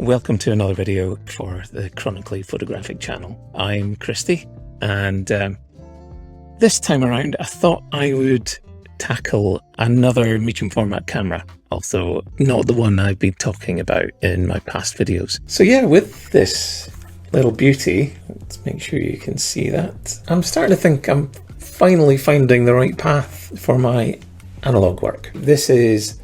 welcome to another video for the Chronically Photographic channel. I'm Christy, and this time around I thought I would tackle another medium format camera, although not the one I've been talking about in my past videos. So yeah, with this little beauty, let's make sure you can see that, I'm starting to think I'm finally finding the right path for my analog work. This is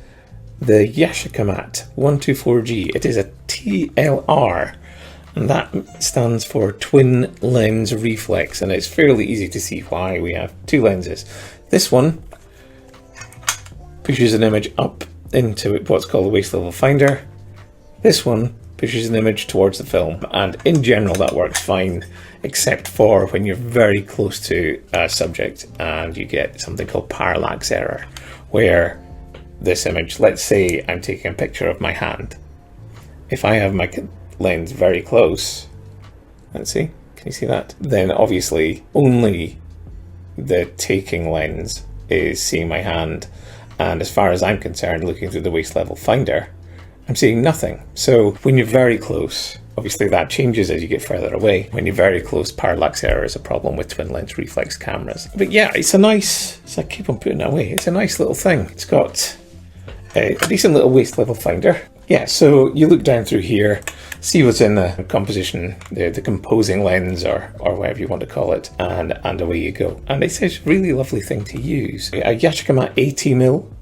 the Yashica Mat 124G. It is a TLR, and that stands for twin lens reflex, and it's fairly easy to see why we have two lenses. This one pushes an image up into what's called the waist level finder. This one pushes an image towards the film, and in general that works fine, except for when you're very close to a subject and you get something called parallax error, where this image, let's say I'm taking a picture of my hand. If I have my lens very close, let's see, can you see that? Then obviously only the taking lens is seeing my hand, and as far as I'm concerned, looking through the waist level finder, I'm seeing nothing. So when you're very close, obviously that changes as you get further away. When you're very close, parallax error is a problem with twin lens reflex cameras. But yeah, it's a nice, so I keep on putting it away, it's a nice little thing. It's got a decent little waist level finder. Yeah, so you look down through here, see what's in the composition, the composing lens, or whatever you want to call it, and away you go. And it's a really lovely thing to use. A Yashicamat 80mm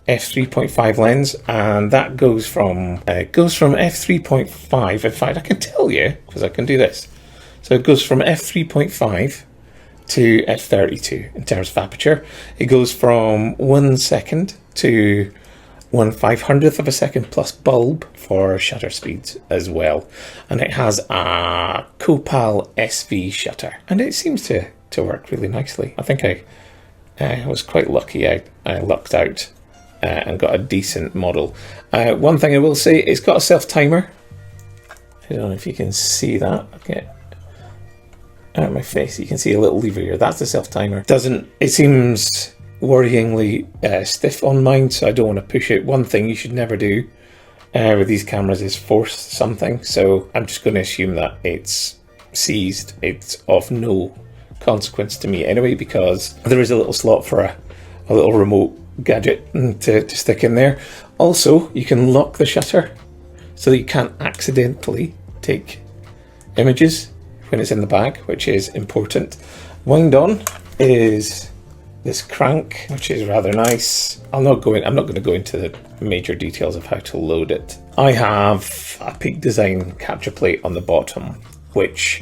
f3.5 lens, and that goes from f3.5. In fact, I can tell you because I can do this. So it goes from f3.5 to f32 in terms of aperture. It goes from 1 second to 1/500th of a second plus bulb for shutter speeds as well, and it has a Copal SV shutter, and it seems to work really nicely. I think I was quite lucky. I lucked out and got a decent model. One thing I will say, it's got a self timer. I don't know if you can see that. Okay, out of my face, you can see a little lever here. That's the self timer. It seems worryingly stiff on mine, so I don't want to push it. One thing you should never do with these cameras is force something, so I'm just going to assume that it's seized. It's of no consequence to me anyway, because there is a little slot for a little remote gadget to stick in there. Also, you can lock the shutter so that you can't accidentally take images when it's in the bag, which is important. Wind on is this crank, which is rather nice. I'm not going to go into the major details of how to load it. I have a Peak Design capture plate on the bottom, which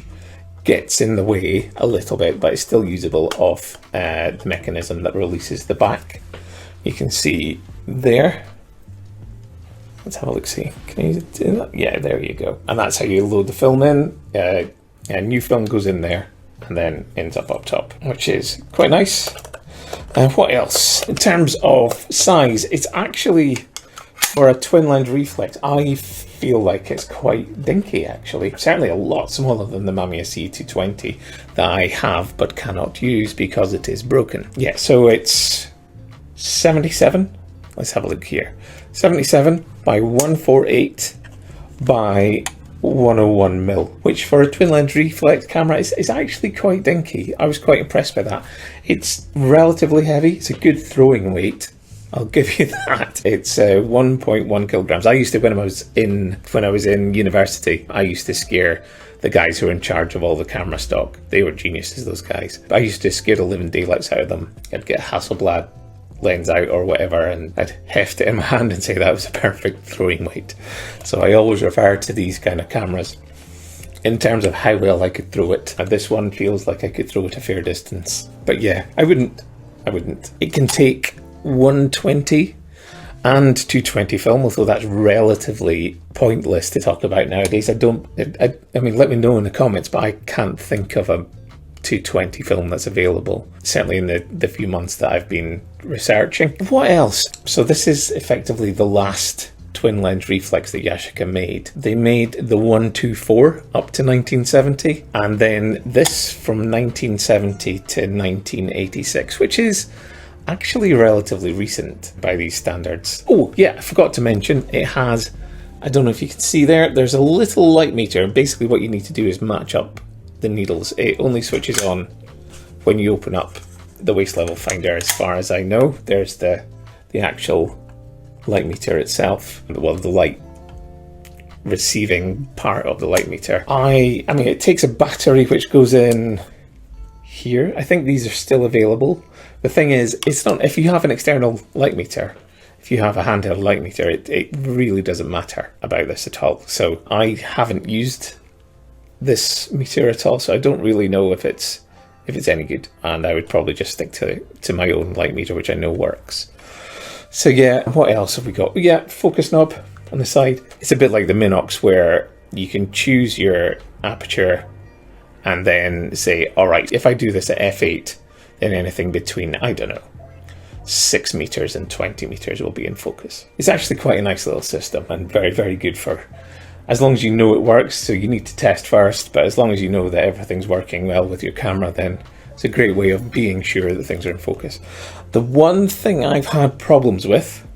gets in the way a little bit, but it's still usable, of the mechanism that releases the back. You can see there. Let's have a look, see. Can you do that? Yeah, there you go. And that's how you load the film in. A new film goes in there and then ends up top, which is quite nice. What else? In terms of size, it's actually, for a twin lens reflex, I feel like it's quite dinky actually. Certainly a lot smaller than the Mamiya C220 that I have but cannot use because it is broken. Yeah, so it's 77. Let's have a look here. 77 by 148 by 101 mil, which for a twin lens reflex camera is actually quite dinky. I was quite impressed by that. It's relatively heavy. It's a good throwing weight, I'll give you that. It's 1.1 kilograms. I used to, when I was in university, I used to scare the guys who were in charge of all the camera stock. They were geniuses, those guys. I used to scare the living daylights out of them. I'd get a Hasselblad lens out or whatever, and I'd heft it in my hand and say that was a perfect throwing weight. So I always refer to these kind of cameras in terms of how well I could throw it. And this one feels like I could throw it a fair distance. But yeah, I wouldn't. It can take 120 and 220 film, although that's relatively pointless to talk about nowadays. I mean, let me know in the comments, but I can't think of a 220 film that's available, certainly in the few months that I've been researching. What else? So this is effectively the last twin lens reflex that Yashica made. They made the 124 up to 1970, and then this from 1970 to 1986, which is actually relatively recent by these standards. Oh yeah, I forgot to mention, it has I don't know if you can see there, there's a little light meter, and basically what you need to do is match up the needles. It only switches on when you open up the waist level finder, as far as I know. There's the actual light meter itself, well, the light receiving part of the light meter. I mean, it takes a battery which goes in here. I think these are still available. The thing is, it's not, if you have an external light meter, if you have a handheld light meter, it really doesn't matter about this at all. So I haven't used this meter at all, so I don't really know if it's any good, and I would probably just stick to my own light meter, which I know works. So yeah, what else have we got? Yeah, focus knob on the side. It's a bit like the Minox, where you can choose your aperture and then say, all right, if I do this at f8, then anything between, I don't know, 6 meters and 20 meters will be in focus. It's actually quite a nice little system, and very, very good for, as long as you know it works. So you need to test first, but as long as you know that everything's working well with your camera, then it's a great way of being sure that things are in focus. The one thing I've had problems with,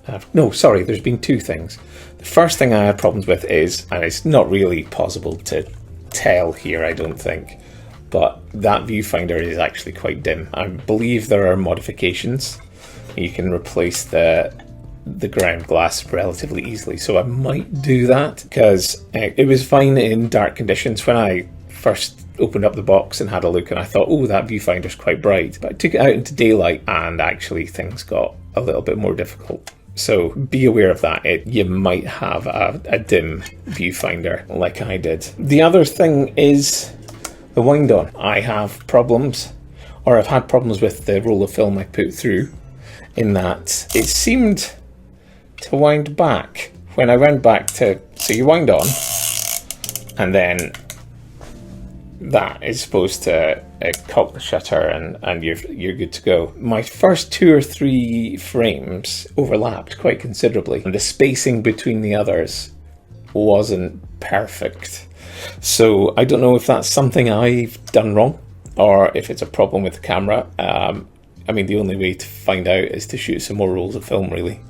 there's been two things. The first thing I had problems with is, and it's not really possible to tell here, I don't think, but that viewfinder is actually quite dim. I believe there are modifications. You can replace the ground glass relatively easily, so I might do that, because it was fine in dark conditions when I first opened up the box and had a look, and I thought, oh, that viewfinder's quite bright. But I took it out into daylight, and actually things got a little bit more difficult. So be aware of that. You might have a dim viewfinder like I did. The other thing is the wind on. I have problems, or I've had problems with the roll of film I put through, in that it seemed to wind back when I went back to, so you wind on, and then that is supposed to cock the shutter, and you're good to go. My first 2 or 3 frames overlapped quite considerably, and the spacing between the others wasn't perfect. So I don't know if that's something I've done wrong, or if it's a problem with the camera. I mean, the only way to find out is to shoot some more rolls of film, really.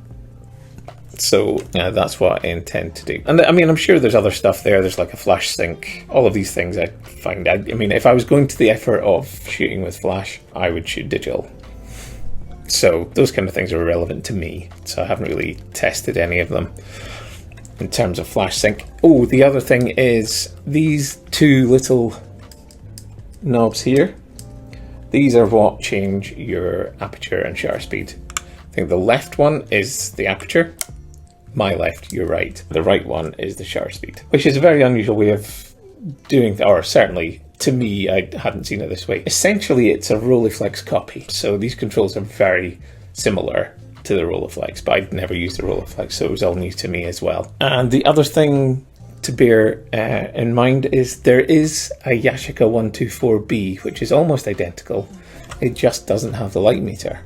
So that's what I intend to do. And I mean, I'm sure there's other stuff there. There's like a flash sync. All of these things I find. I mean, if I was going to the effort of shooting with flash, I would shoot digital. So those kind of things are irrelevant to me. So I haven't really tested any of them in terms of flash sync. Oh, the other thing is these 2 little knobs here. These are what change your aperture and shutter speed. I think the left one is the aperture. My left, your right. The right one is the shutter speed, which is a very unusual way of doing, or certainly to me, I hadn't seen it this way. Essentially, it's a Rolleiflex copy. So these controls are very similar to the Rolleiflex, but I'd never used the Rolleiflex, so it was all new to me as well. And the other thing to bear in mind is there is a Yashica 124B, which is almost identical. It just doesn't have the light meter.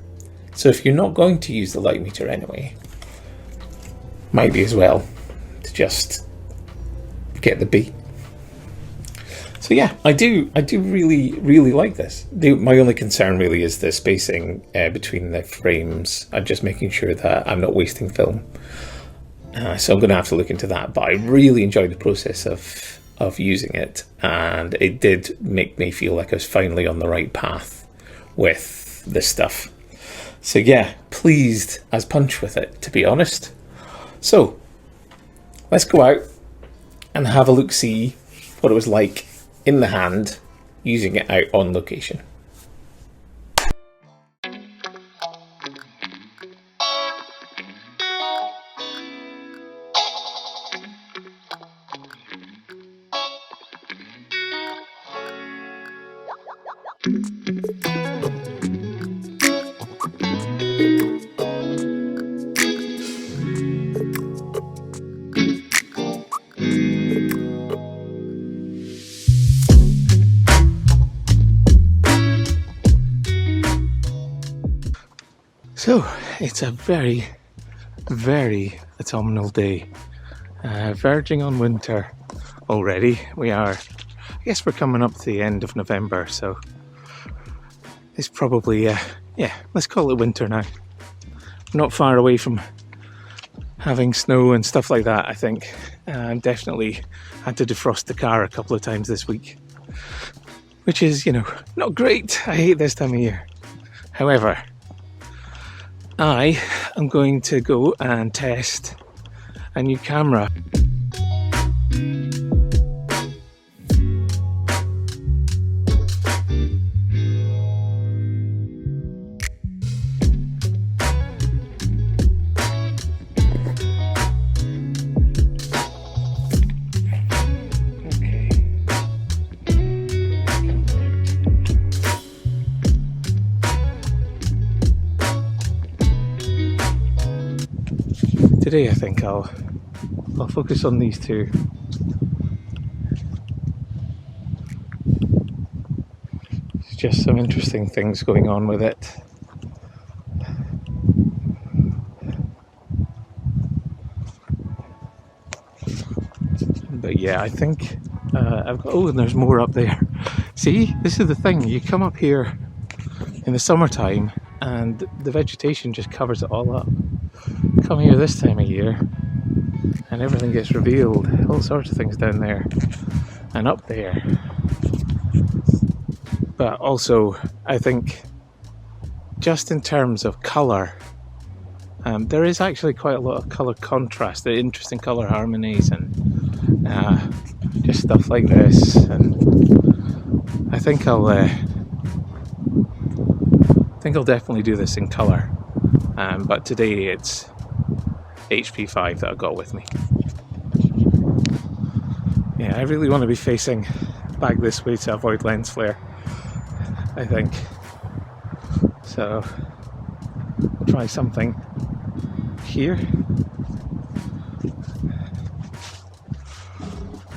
So if you're not going to use the light meter anyway, might be as well to just get the B. So yeah, I do really like this. My only concern really is the spacing between the frames, and just making sure that I'm not wasting film. So I'm going to have to look into that. But I really enjoyed the process of using it, and it did make me feel like I was finally on the right path with this stuff. So yeah, pleased as punch with it, to be honest. So let's go out and have a look-see what it was like in the hand using it out on location. So it's a very, very autumnal day, verging on winter already. I guess we're coming up to the end of November, so it's probably, yeah, let's call it winter now. Not far away from having snow and stuff like that, I think. Definitely had to defrost the car a couple of times this week, which is, you know, not great. I hate this time of year. However, I am going to go and test a new camera. Today I think I'll focus on these two. There's just some interesting things going on with it. But yeah, I think I've got, oh, and there's more up there. See, this is the thing, you come up here in the summertime and the vegetation just covers it all up. Come here this time of year and everything gets revealed, all sorts of things down there and up there. But also, I think just in terms of colour, there is actually quite a lot of colour contrast, the interesting colour harmonies and just stuff like this. And I think I'll definitely do this in colour. But today it's HP5 that I've got with me. Yeah, I really want to be facing back this way to avoid lens flare, I think. So I'll try something here.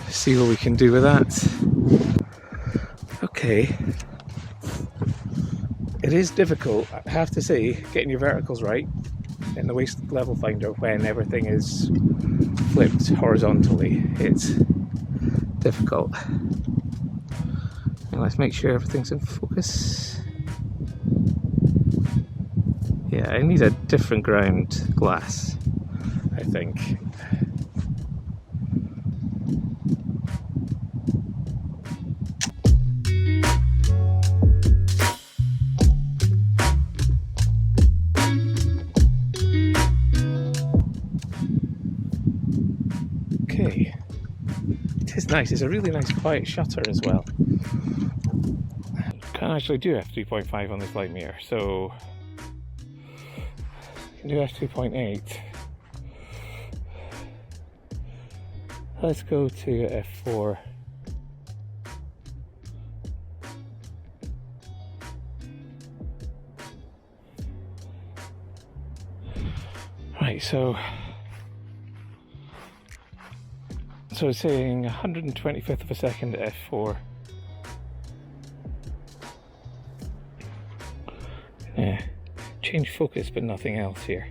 See what we can do with that. Okay. It is difficult, I have to say, getting your verticals right in the waist level finder when everything is flipped horizontally. It's difficult. And let's make sure everything's in focus. Yeah, I need a different ground glass, I think. Okay, it is nice. It's a really nice quiet shutter as well. Can't actually do f3.5 on this light mirror, so I can do f2.8. Let's go to f4. Right, so it's saying 125th of a second at f4. Yeah, change focus but nothing else here.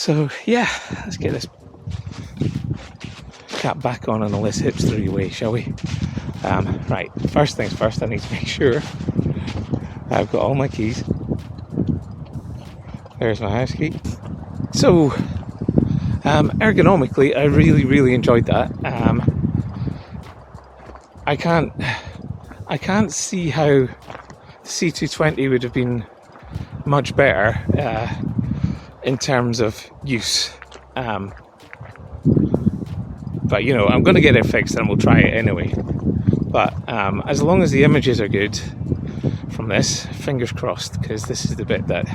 So yeah, let's get this cap back on all this hipstery way, shall we? Right, first things first, I need to make sure I've got all my keys. There's my house key. So, ergonomically, I really enjoyed that. I can't see how the C220 would have been much better in terms of use. But you know, I'm going to get it fixed and we'll try it anyway. But as long as the images are good from this, fingers crossed, because this is the bit that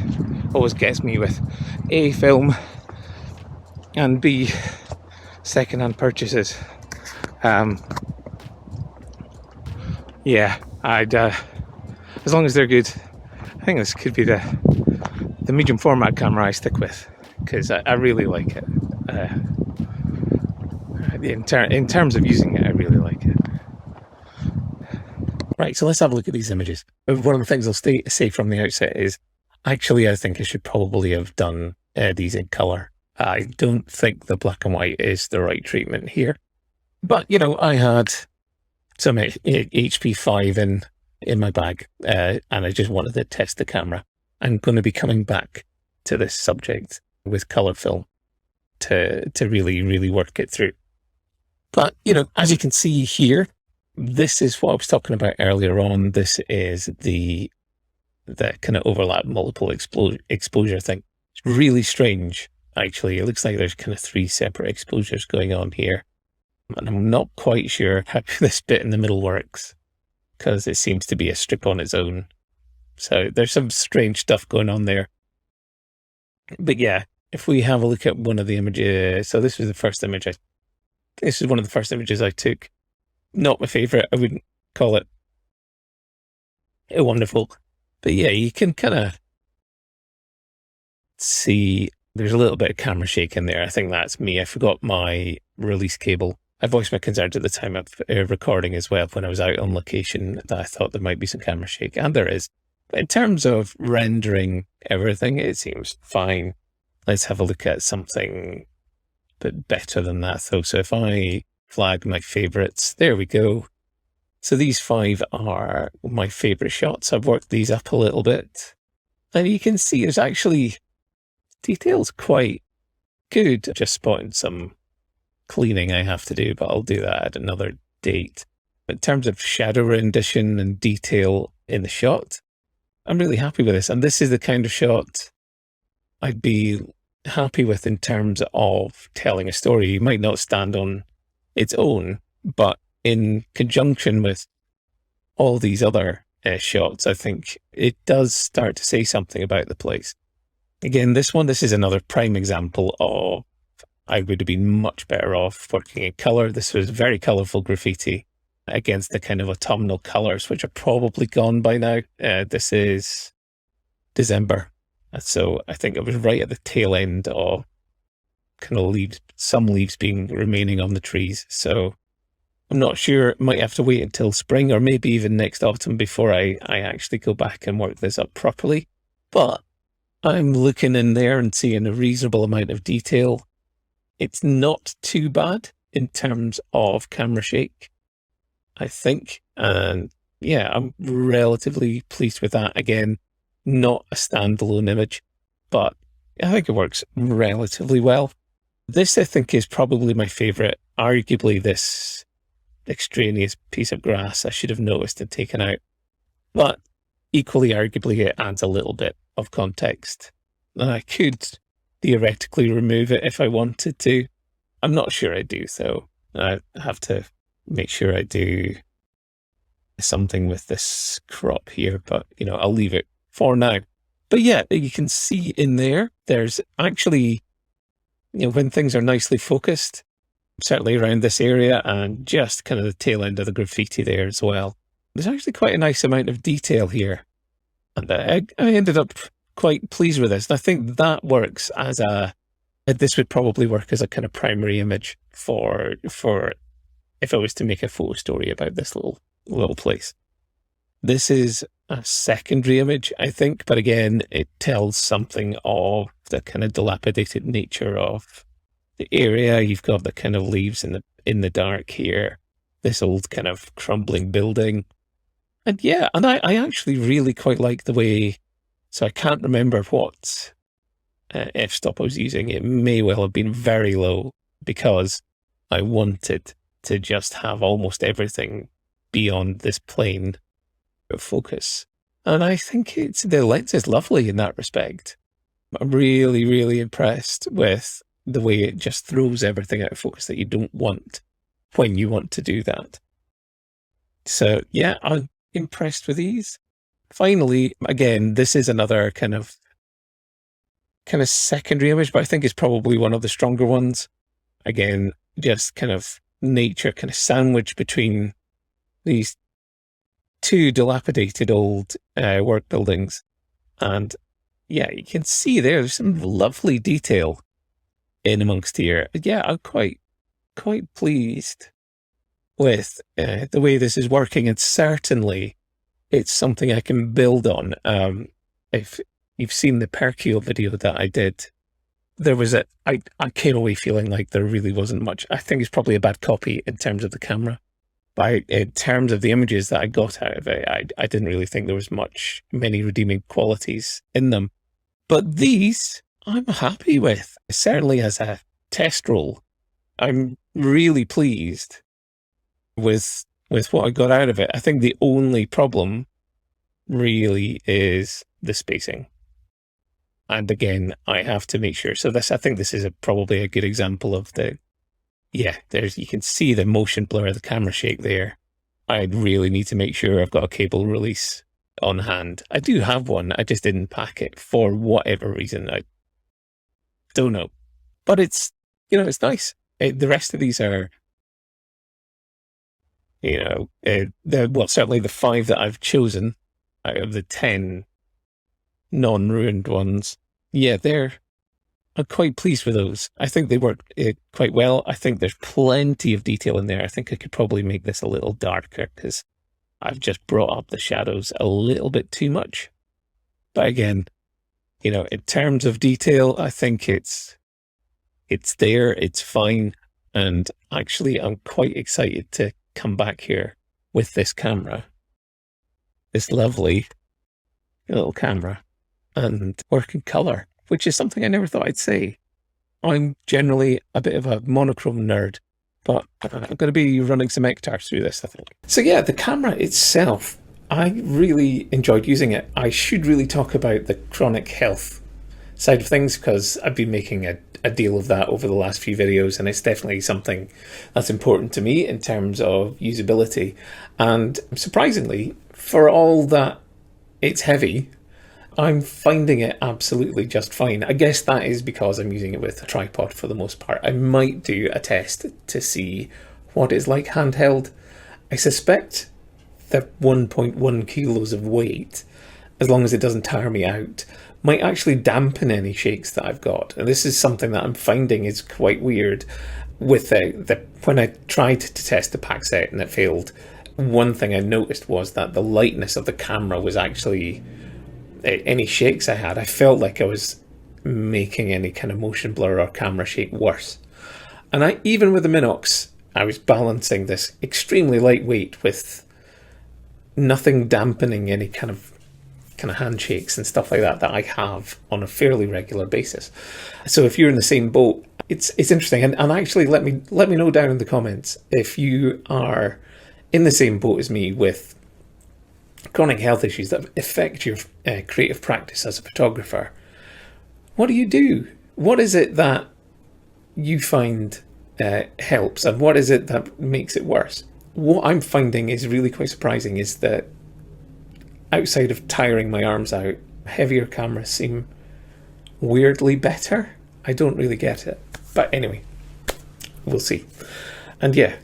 always gets me with A, film, and B, second-hand purchases. Yeah, as long as they're good, I think this could be the medium format camera I stick with, because I really like it. In terms of using it, I really like it. Right, so let's have a look at these images. One of the things I'll say from the outset is, actually, I think I should probably have done these in colour. I don't think the black and white is the right treatment here. But, you know, I had some HP5 in my bag, and I just wanted to test the camera. I'm going to be coming back to this subject with colour film to really work it through. But, you know, as you can see here, this is what I was talking about earlier on. This is the kind of overlap multiple exposure thing. It's really strange, actually. It looks like there's kind of 3 separate exposures going on here. And I'm not quite sure how this bit in the middle works, because it seems to be a strip on its own. So there's some strange stuff going on there. But yeah, if we have a look at one of the images, so this was the first image this is one of the first images I took. Not my favourite, I wouldn't call it wonderful. But yeah, you can kind of see there's a little bit of camera shake in there. I think that's me. I forgot my release cable. I voiced my concerns at the time of recording as well when I was out on location that I thought there might be some camera shake, and there is. But in terms of rendering everything, it seems fine. Let's have a look at something a bit better than that though. So if I flag my favourites, there we go. So these 5 are my favourite shots. I've worked these up a little bit. And you can see there's actually details quite good. Just spotting some cleaning I have to do, but I'll do that at another date. In terms of shadow rendition and detail in the shot, I'm really happy with this. And this is the kind of shot I'd be happy with in terms of telling a story. You might not stand on its own, but in conjunction with all these other shots, I think it does start to say something about the place. Again, this is another prime example of I would have been much better off working in colour. This was very colourful graffiti against the kind of autumnal colours, which are probably gone by now. This is December. So I think it was right at the tail end of kind of some leaves remaining on the trees. So I'm not sure. Might have to wait until spring or maybe even next autumn before I actually go back and work this up properly. But I'm looking in there and seeing a reasonable amount of detail. It's not too bad in terms of camera shake, I think. And yeah, I'm relatively pleased with that. Again, not a standalone image, but I think it works relatively well. This, I think, is probably my favourite. Arguably, this extraneous piece of grass I should have noticed and taken out. But equally, arguably, it adds a little bit of context. And I could theoretically remove it if I wanted to. I'm not sure I do, though. I have to make sure I do something with this crop here, but, you know, I'll leave it for now. But yeah, you can see in there's actually, you know, when things are nicely focused, certainly around this area and just kind of the tail end of the graffiti there as well. There's actually quite a nice amount of detail here. And I ended up quite pleased with this. And I think that works as this would probably work as a kind of primary image for if I was to make a photo story about this little place. This is a secondary image, I think, but again, it tells something of the kind of dilapidated nature of the area. You've got the kind of leaves in the dark here, this old kind of crumbling building. And yeah, and I actually really quite like the way, so I can't remember what f-stop I was using. It may well have been very low because I wanted to just have almost everything be on this plane of focus. And I think the lens is lovely in that respect. I'm really, really impressed with the way it just throws everything out of focus that you don't want when you want to do that. So yeah, I'm impressed with these. Finally, again, this is another kind of secondary image, but I think it's probably one of the stronger ones. Again, just kind of nature kind of sandwiched between these two dilapidated old work buildings. And yeah, you can see there's some lovely detail in amongst here. Yeah, I'm quite pleased with the way this is working, and certainly it's something I can build on. If you've seen the Perkio video that I did, there was I came away feeling like there really wasn't much. I think it's probably a bad copy in terms of the camera, but in terms of the images that I got out of it, I didn't really think there was many redeeming qualities in them. But these, I'm happy with. Certainly as a test roll, I'm really pleased with what I got out of it. I think the only problem really is the spacing. And again, I have to make sure. So I think this is probably a good example of you can see the motion blur, the camera shake there. I really need to make sure I've got a cable release on hand. I do have one, I just didn't pack it for whatever reason. I don't know. But it's nice. The rest of these are, certainly the 5 that I've chosen out of the 10 non-ruined ones. Yeah, I'm quite pleased with those. I think they work quite well. I think there's plenty of detail in there. I think I could probably make this a little darker because I've just brought up the shadows a little bit too much. But again, in terms of detail, I think it's there, it's fine. And actually, I'm quite excited to come back here with this camera, this lovely little camera, and work in color, which is something I never thought I'd say. I'm generally a bit of a monochrome nerd, but I'm going to be running some hectares through this, I think. So yeah, the camera itself, I really enjoyed using it. I should really talk about the chronic health side of things because I've been making a deal of that over the last few videos, and it's definitely something that's important to me in terms of usability. And surprisingly, for all that it's heavy, I'm finding it absolutely just fine. I guess that is because I'm using it with a tripod for the most part. I might do a test to see what it's like handheld. I suspect that 1.1 kilos of weight, as long as it doesn't tire me out, might actually dampen any shakes that I've got. And this is something that I'm finding is quite weird with when I tried to test the pack set and it failed. One thing I noticed was that the lightness of the camera was actually, any shakes I had, I felt like I was making any kind of motion blur or camera shake worse. And even with the Minox, I was balancing this extremely lightweight with nothing dampening any kind of handshakes and stuff like that I have on a fairly regular basis. So if you're in the same boat, it's interesting. And actually, let me know down in the comments if you are in the same boat as me with chronic health issues that affect your creative practice as a photographer. What do you do? What is it that you find helps, and what is it that makes it worse? What I'm finding is really quite surprising is that outside of tiring my arms out, heavier cameras seem weirdly better. I don't really get it. But anyway, we'll see. And yeah,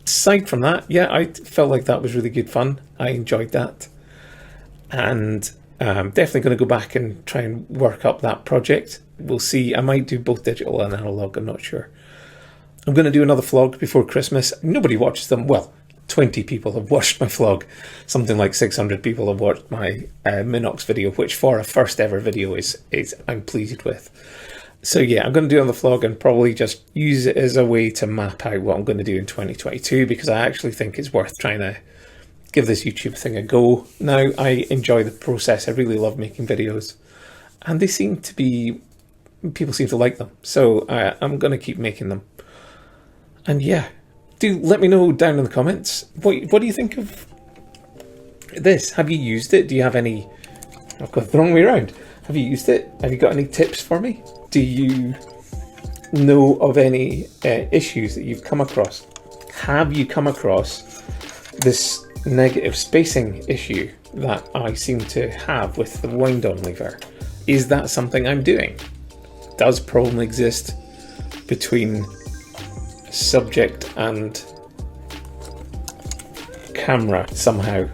aside from that, yeah, I felt like that was really good fun. I enjoyed that. And I'm definitely going to go back and try and work up that project. We'll see. I might do both digital and analog, I'm not sure. I'm going to do another vlog before Christmas. Nobody watches them. Well, 20 people have watched my vlog. Something like 600 people have watched my Minox video, which for a first ever video is I'm pleased with. So yeah, I'm going to do it on the vlog and probably just use it as a way to map out what I'm going to do in 2022, because I actually think it's worth trying to give this YouTube thing a go. Now, I enjoy the process. I really love making videos, and they seem to be, people seem to like them. So I'm going to keep making them. And yeah, do let me know down in the comments, what do you think of this? Have you used it? Do you have any, I've got the wrong way around. Have you used it? Have you got any tips for me? Do you know of any issues that you've come across? Have you come across this negative spacing issue that I seem to have with the wind on lever? Is that something I'm doing? Does problem exist between subject and camera somehow?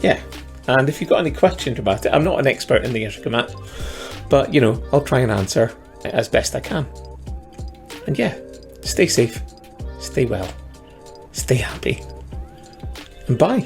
Yeah. And if you've got any questions about it, I'm not an expert in the Yashicamat, but you know, I'll try and answer as best I can. And yeah, stay safe, stay well, stay happy, and bye.